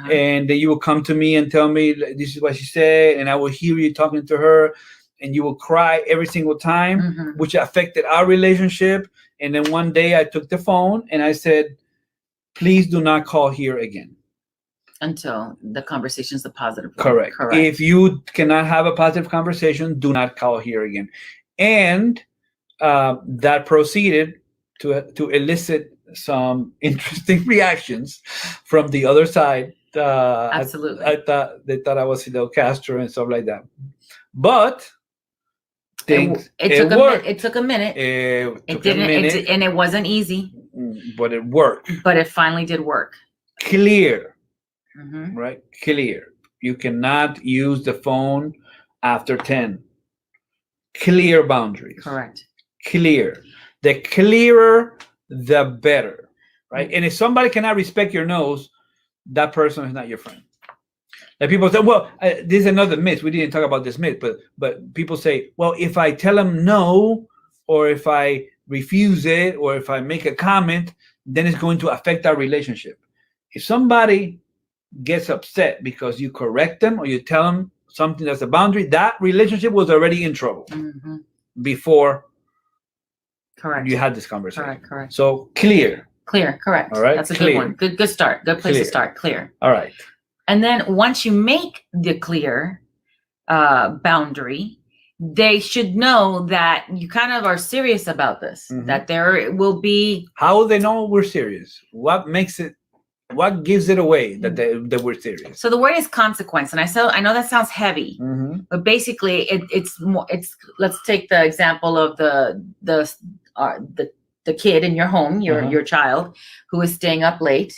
and then you would come to me and tell me, this is what she said, and I would hear you talking to her, and you will cry every single time, Mhm. which affected our relationship. And then one day I took the phone and I said, please do not call here again. Until the conversation's the positive one. Correct. Correct. If you cannot have a positive conversation, do not call here again. And that proceeded to elicit some interesting reactions from the other side. Absolutely. I thought they thought I was Fidel Castro and stuff like that. But things it worked. it took a minute. It took didn't a minute, and it wasn't easy, but it worked. but it finally did work. Clear, Mhm. right? Clear. You cannot use the phone after 10. Clear boundaries. Correct. Clear. The clearer, the better, right? And if somebody cannot respect your nose, that person is not your friend. Like people say, well, this is another myth. We didn't talk about this myth, but people say, well, if I tell them no, or if I refuse it, or if I make a comment, then it's going to affect our relationship. If somebody gets upset because you correct them or you tell them something that's a boundary, that relationship was already in trouble Mhm. before Correct. you had this conversation. Correct. Correct. So clear. Clear. Correct. All right, That's a clear. good one. Good start. Good place to Clear. start. Clear. All right. And then once you make the clear boundary, they should know that you kind of are serious about this, Mhm. that there will be. How will they know we're serious? What makes it? What gives it away that that we're serious? So the word is consequence, and I know that sounds heavy, Mm-hmm. but basically it's more. It's let's take the example of the kid in your home, your child, who is staying up late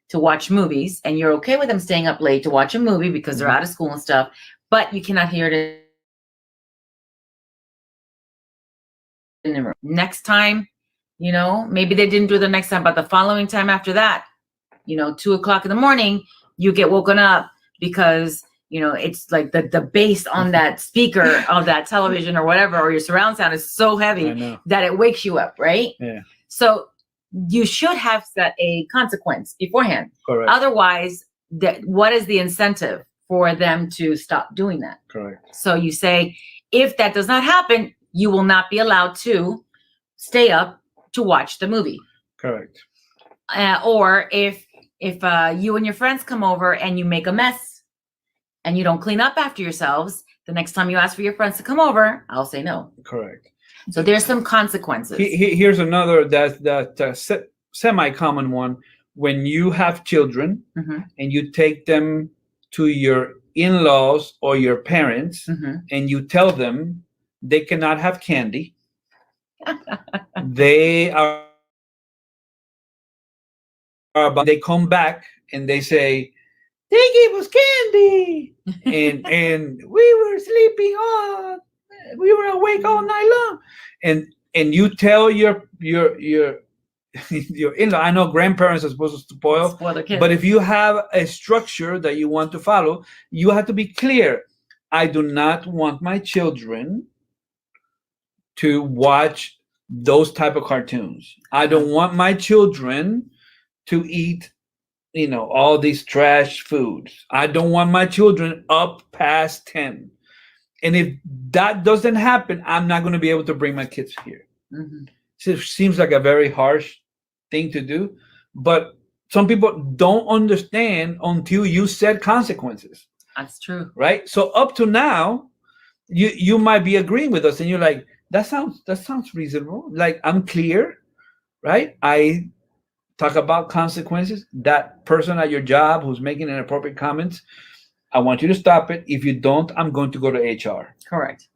to watch movies, and you're okay with them staying up late to watch a movie because they're out of school and stuff, but you cannot hear it in the room. Next time, maybe they didn't do it the next time, but the following time after that, 2:00 in the morning, you get woken up because it's like the bass on that speaker of that television or whatever, or your surround sound is so heavy that it wakes you up, right? Yeah. So you should have set a consequence beforehand. Correct. Otherwise, what is the incentive for them to stop doing that? Correct. So you say, if that does not happen, you will not be allowed to stay up to watch the movie. Correct. Or if you and your friends come over and you make a mess and you don't clean up after yourselves, the next time you ask for your friends to come over, I'll say no. Correct. So there's some consequences. Here's another that semi-common one. When you have children and you take them to your in-laws or your parents and you tell them they cannot have candy, they come back and they say, they gave us candy and we were sleeping on, we were awake all night long, and you tell your in-law. I know grandparents are supposed to spoil their kids, but if you have a structure that you want to follow, you have to be clear. I do not want my children to watch those type of cartoons. I don't want my children to eat all these trash foods. I don't want my children up past 10. And if that doesn't happen, I'm not going to be able to bring my kids here. So it seems like a very harsh thing to do, but some people don't understand until you set consequences. That's true. Right? So up to now, you might be agreeing with us and you're like, that sounds reasonable. Like, I'm clear, right? I talk about consequences. That person at your job who's making inappropriate comments, I want you to stop it. If you don't, I'm going to go to HR. Correct.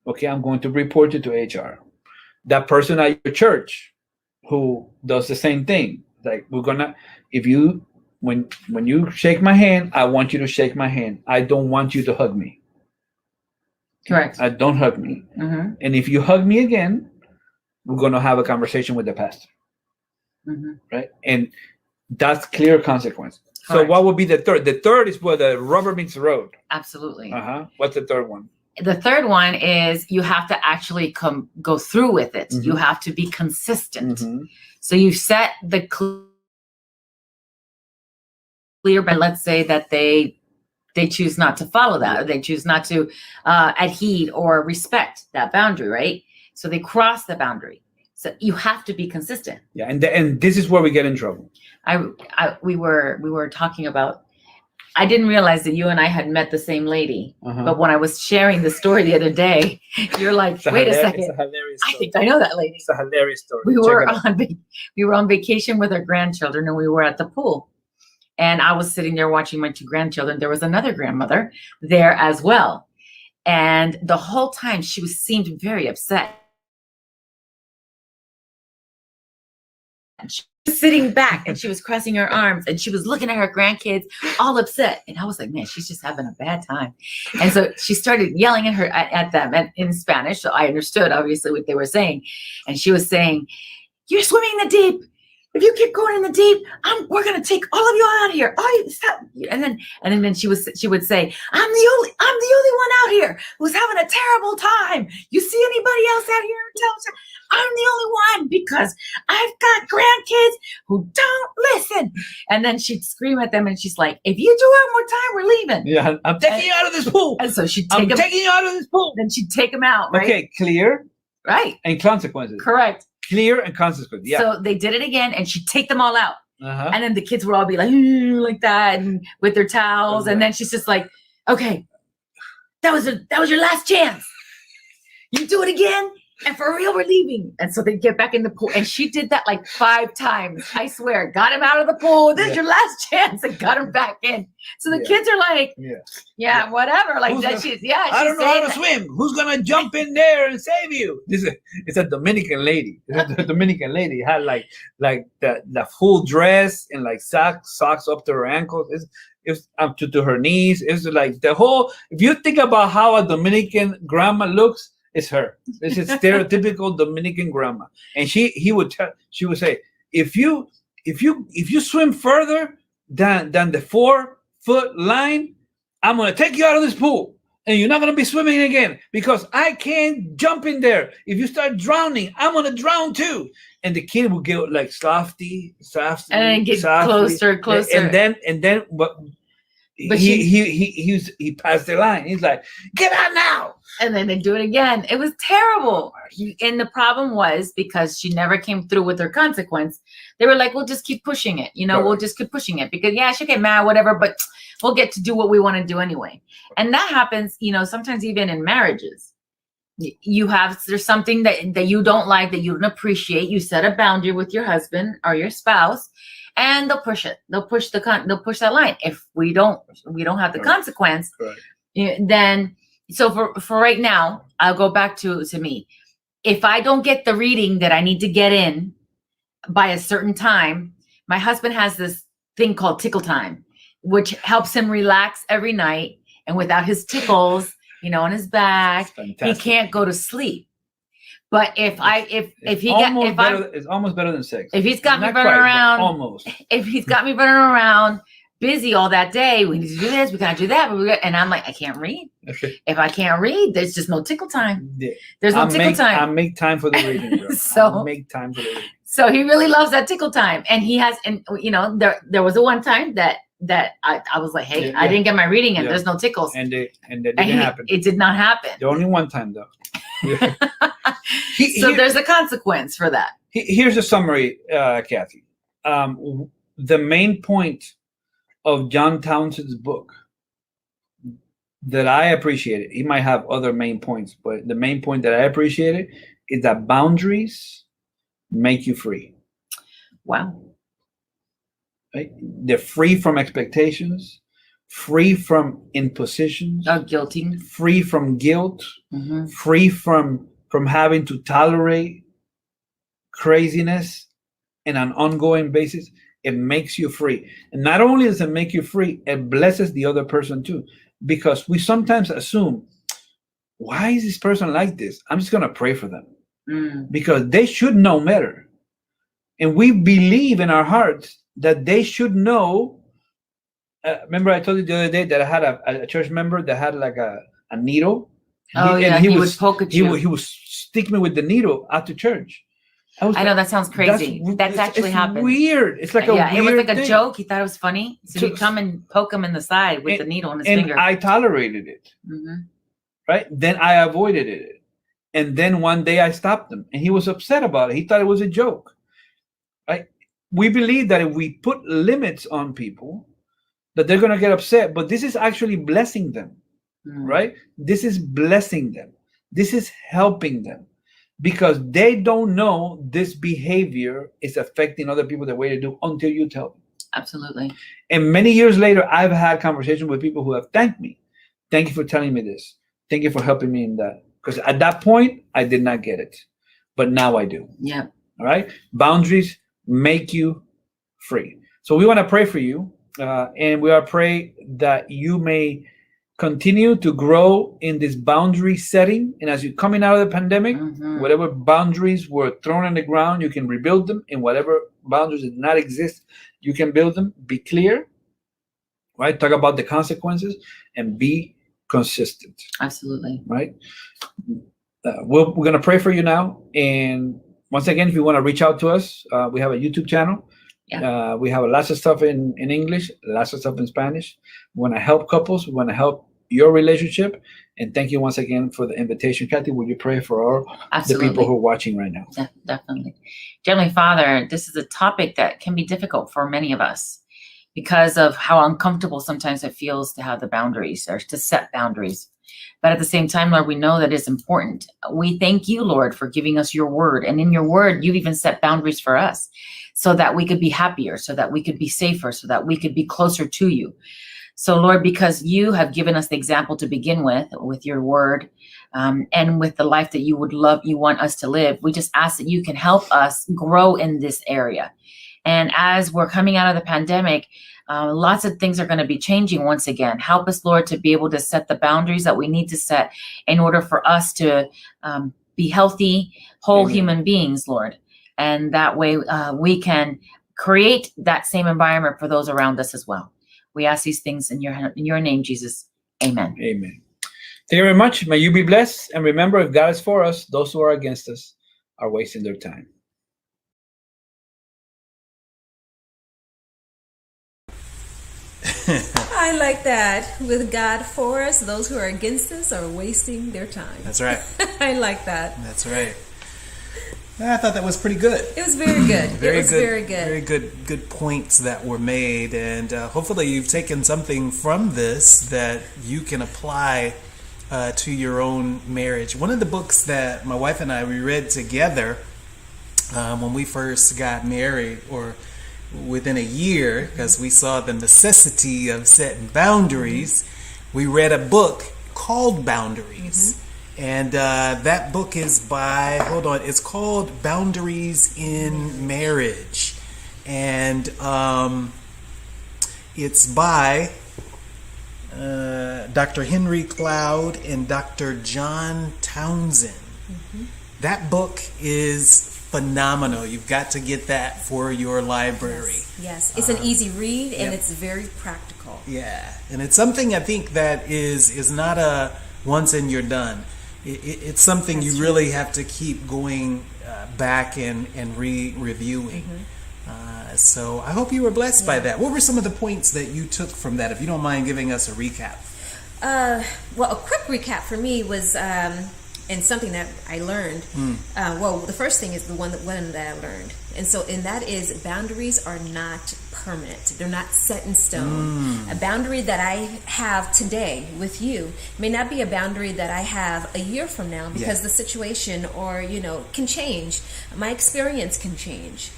Okay, I'm going to report you to HR. That person at your church who does the same thing. Like, when you shake my hand, I want you to shake my hand. I don't want you to hug me. Correct. Don't hug me. And if you hug me again, we're going to have a conversation with the pastor. Right? And that's clear consequence. Correct. So what would be the third? The third is where the rubber meets the road. Absolutely. What's the third one? The third one is you have to actually go through with it. You have to be consistent. So you set the clear, but let's say that they they choose not to follow that, or they choose not to adhere or respect that boundary, right? So they cross the boundary. So you have to be consistent. Yeah, and this is where we get in trouble. We were talking about. I didn't realize that you and I had met the same lady, but when I was sharing the story the other day, you're like, "Wait a second, it's a hilarious story. I think I know that lady." It's a hilarious story. We were on vacation with our grandchildren, and we were at the pool. And I was sitting there watching my 2 grandchildren. There was another grandmother there as well, and the whole time she seemed very upset. She was sitting back and she was crossing her arms and she was looking at her grandkids all upset. And I was like, man, she's just having a bad time. And so she started yelling at them in Spanish. So I understood obviously what they were saying. And she was saying, "You're swimming in the deep. If you keep going in the deep, we're gonna take all of you out of here. Stop." And then she would say, I'm the only one out here who's having a terrible time. You see anybody else out here? Tell us. I'm the only one because I've got grandkids who don't listen. And then she'd scream at them and she's like, "If you do it one more time, we're leaving." Yeah, I'm taking you out of this pool. And so she'd taking you out of this pool. Then she'd take them out, right? Okay, clear. Right. And consequences. Correct. Clear and consequences. Yeah. So they did it again and she'd take them all out. Uh-huh. And then the kids would all be like that and with their towels. Okay. And then she's just like, "Okay, that was your last chance. You do it again. And for real, we're leaving." And so they get back in the pool. And she did that like 5 times. I swear. Got him out of the pool. This is your last chance. And got him back in. So the kids are like, yeah, whatever. Like that. I don't know how to swim. Who's going to jump in there and save you? It's a Dominican lady. The Dominican lady had like the full dress and like socks up to her ankles. It's up to her knees. It's like the whole, if you think about how a Dominican grandma looks, it's her. It's a stereotypical Dominican grandma, and she would say, if you swim further than the 4-foot line, I'm gonna take you out of this pool, and you're not gonna be swimming again because I can't jump in there. If you start drowning, I'm gonna drown too. And the kid would get like softly, and then get closer, and then what? But he passed the line. He's like, "Get out now!" And then they do it again. It was terrible. And the problem was because she never came through with her consequence. They were like, "We'll just keep pushing it. We'll just keep pushing it because she'll get mad, whatever. But we'll get to do what we want to do anyway." And that happens, sometimes even in marriages. There's something that you don't like, that you don't appreciate. You set a boundary with your husband or your spouse. And they'll push it. They'll push that line. If we don't have the consequence, then so for right now, I'll go back to me. If I don't get the reading that I need to get in by a certain time, my husband has this thing called tickle time, which helps him relax every night. And without his tickles, on his back, he can't go to sleep. But it's almost better than sex. If he's got me running around, almost. If he's got me running around, busy all that day, we need to do this, we gotta do that, and I'm like, I can't read. Okay. If I can't read, there's just no tickle time. Yeah. There's no tickle time. I make time for the reading, bro. I make time for the reading. So he really loves that tickle time, and he has, and there was a one time that I was like, hey, I didn't get my reading, and there's no tickles, and that didn't happen. It did not happen. The only one time though. So there's a consequence for that. Here's a summary, Kathy. The main point of John Townsend's book that I appreciated, he might have other main points, but the main point that I appreciated is that boundaries make you free. Wow. Right? They're free from expectations, free from impositions, guilty, free from guilt, free from having to tolerate craziness in an ongoing basis. It makes you free. And not only does it make you free, it blesses the other person too. Because we sometimes assume, why is this person like this? I'm just going to pray for them. Because they should know better. And we believe in our hearts that they should know. Remember I told you the other day that I had a church member that had like a needle. He would poke at you. He would stick me with the needle after church. I know that sounds crazy. That's actually happened. Weird. It's like a weird it was like a thing. joke. He thought it was funny. So So- he'd come and poke him in the side with the needle in his and finger. I tolerated it. Right? Then I avoided it. And then one day I stopped him and he was upset about it. He thought it was a joke. Right? We believe that if we put limits on people, that they're going to get upset, but this is actually blessing them. Right? This is blessing them. This is helping them because they don't know this behavior is affecting other people the way they do until you tell them. Absolutely. And many years later, I've had conversations with people who have thanked me. Thank you for telling me this. Thank you for helping me in that. Because at that point, I did not get it. But now I do. Yeah. All right? Boundaries make you free. So we want to pray for you. And we are praying that you may continue to grow in this boundary setting. And as you're coming out of the pandemic, whatever boundaries were thrown on the ground, you can rebuild them. And whatever boundaries did not exist, you can build them. Be clear, right? Talk about the consequences and be consistent. Absolutely. Right? We're going to pray for you now. And once again, if you want to reach out to us, we have a YouTube channel. Yeah. We have lots of stuff in English, lots of stuff in Spanish. We want to help couples. We want to help your relationship. And thank you once again for the invitation. Kathy, will you pray for all the people who are watching right now? Definitely. Heavenly Father, this is a topic that can be difficult for many of us because of how uncomfortable sometimes it feels to have the boundaries or to set boundaries. But at the same time, Lord, we know that it's important. We thank you, Lord, for giving us your word. And in your word, you've even set boundaries for us so that we could be happier, so that we could be safer, so that we could be closer to you. So, Lord, because you have given us the example to begin with your word, and with the life that you want us to live, we just ask that you can help us grow in this area. And as we're coming out of the pandemic, lots of things are going to be changing once again. Help us, Lord, to be able to set the boundaries that we need to set in order for us to be healthy, whole human beings, Lord. And that way we can create that same environment for those around us as well. We ask these things in your name, Jesus. Amen. Amen. Thank you very much. May you be blessed. And remember, if God is for us, those who are against us are wasting their time. I like that. With God for us, those who are against us are wasting their time. That's right. I like that. That's right. I thought that was pretty good. It was very good. Very good. Very good. Very good points that were made, and hopefully you've taken something from this that you can apply to your own marriage. One of the books that my wife and I we read together when we first got married, or within a year, because we saw the necessity of setting boundaries, we read a book called Boundaries. And that book is by, it's called Boundaries in Marriage. And it's by Dr. Henry Cloud and Dr. John Townsend. That book is phenomenal. You've got to get that for your library. Yes. It's an easy read, and it's very practical. Yeah. And it's something I think that is not a once and you're done. It's something you really have to keep going back and reviewing. So I hope you were blessed by that. What were some of the points that you took from that, if you don't mind giving us a recap? Well, a quick recap for me was, and something that I learned. Well, the first thing is the one that I learned. And that is boundaries are not permanent. They're not set in stone. A boundary that I have today with you may not be a boundary that I have a year from now, because the situation can change. My experience can change.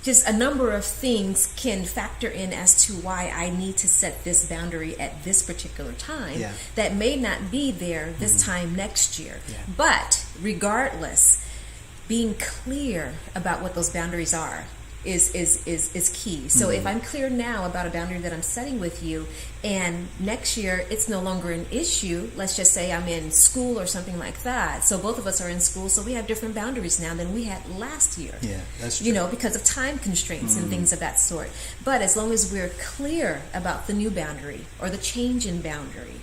Just a number of things can factor in as to why I need to set this boundary at this particular time that may not be there this time next year. But regardless, being clear about what those boundaries are is key. So if I'm clear now about a boundary that I'm setting with you, and next year it's no longer an issue, let's just say I'm in school or something like that. So both of us are in school, so we have different boundaries now than we had last year. Yeah, that's true. Because of time constraints and things of that sort. But as long as we're clear about the new boundary or the change in boundary,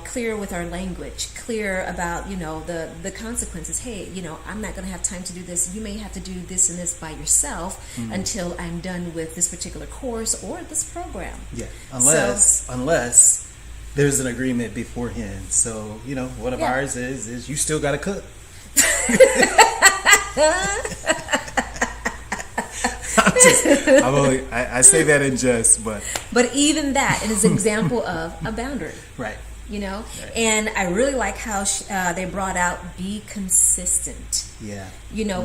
clear with our language, clear about, the consequences. Hey, I'm not going to have time to do this. You may have to do this and this by yourself until I'm done with this particular course or this program. Yeah, unless there's an agreement beforehand. So, one of ours is you still got to cook. I say that in jest, but even that is an example of a boundary. Right. Right. And I really like how they brought out be consistent. Yeah.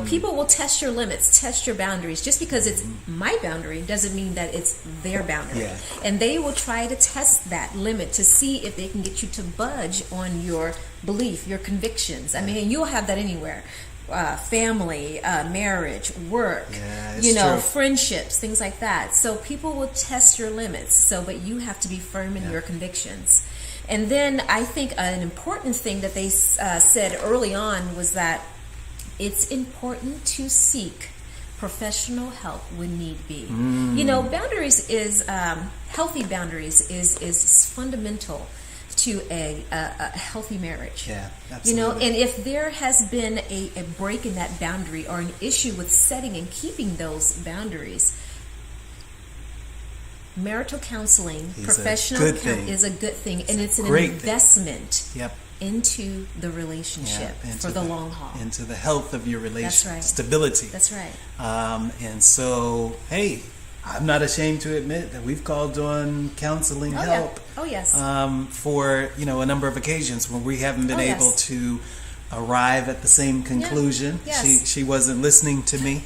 People will test your limits, test your boundaries. Just because it's my boundary doesn't mean that it's their boundary. Yeah. And they will try to test that limit to see if they can get you to budge on your belief, your convictions. I mean, you'll have that anywhere. Family, marriage, work, true. friendships, things like that. So people will test your limits. But you have to be firm in your convictions. And then I think an important thing that they said early on was that it's important to seek professional help when need be. Boundaries is healthy boundaries is fundamental to a healthy marriage. Yeah, absolutely. And if there has been a break in that boundary or an issue with setting and keeping those boundaries, marital counseling, professional is a good thing, and it's an investment into the relationship for the long haul, into the health of your relationship. That's right. Stability. That's right. And so, hey, I'm not ashamed to admit that we've called on counseling help. Oh yes. For a number of occasions when we haven't been able to arrive at the same conclusion. Yeah. Yes. She wasn't listening to me.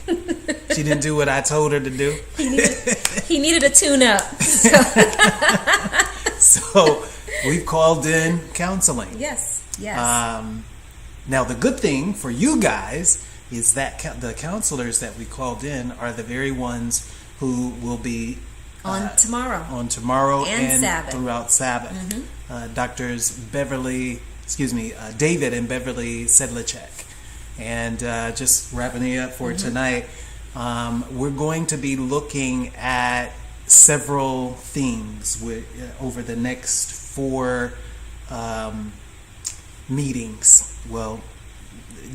She didn't do what I told her to do. He needed a tune-up. So we've called in counseling. Yes. Now the good thing for you guys is that the counselors that we called in are the very ones who will be on tomorrow and Sabbath. Throughout Sabbath. Doctors David and Beverly Sedlacek. And just wrapping it up for tonight, we're going to be looking at several themes over the next 4 meetings. Well,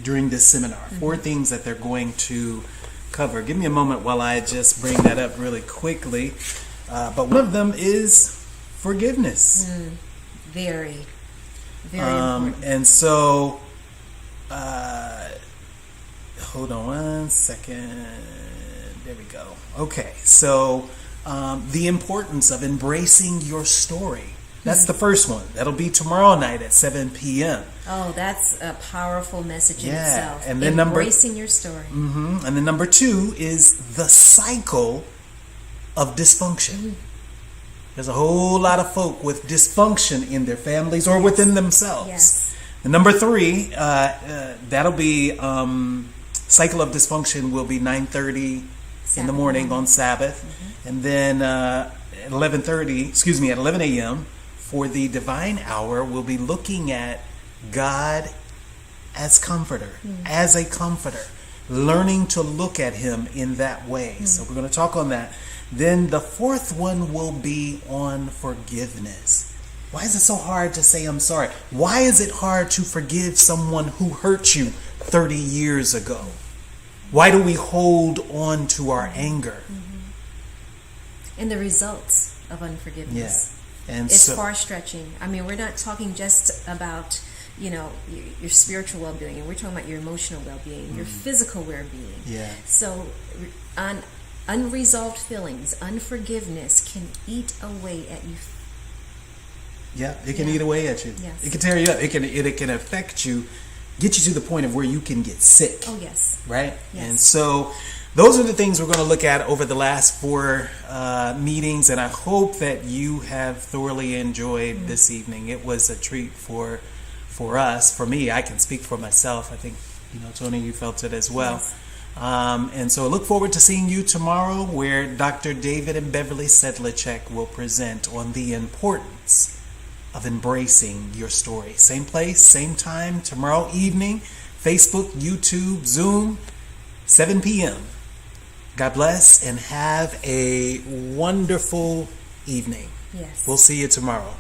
during this seminar, 4 things that they're going to cover. Give me a moment while I just bring that up really quickly. But one of them is forgiveness. Very important. And so, hold on one second. There we go. Okay, so the importance of embracing your story. That's the first one. That'll be tomorrow night at 7 p.m. Oh, that's a powerful message in itself. And then embracing your story. And then number 2 is the cycle of dysfunction. There's a whole lot of folk with dysfunction in their families or within themselves. Yes. And number 3, that'll be cycle of dysfunction will be 9:30 in the morning on Sabbath, and then at 11 a.m. for the divine hour, we'll be looking at God as comforter, as a comforter, learning to look at Him in that way. So we're going to talk on that. Then the 4th one will be on forgiveness. Why is it so hard to say I'm sorry? Why is it hard to forgive someone who hurt you 30 years ago? Why do we hold on to our anger? And the results of unforgiveness. And it's far-stretching. I mean, we're not talking just about, your spiritual well-being. We're talking about your emotional well-being, your physical well-being. Yeah. So unresolved feelings, unforgiveness can eat away at you. Yeah, it can eat away at you. Yes. It can tear you up. It can affect you, get you to the point of where you can get sick. Oh, yes. Right? Yes. And so those are the things we're going to look at over the last 4 meetings, and I hope that you have thoroughly enjoyed this evening. It was a treat for us. For me, I can speak for myself. I think, Tony, you felt it as well. Yes. And so I look forward to seeing you tomorrow, where Dr. David and Beverly Sedlacek will present on the importance of embracing your story. Same place, same time, tomorrow evening, Facebook, YouTube, Zoom, 7 p.m. God bless and have a wonderful evening. Yes. We'll see you tomorrow.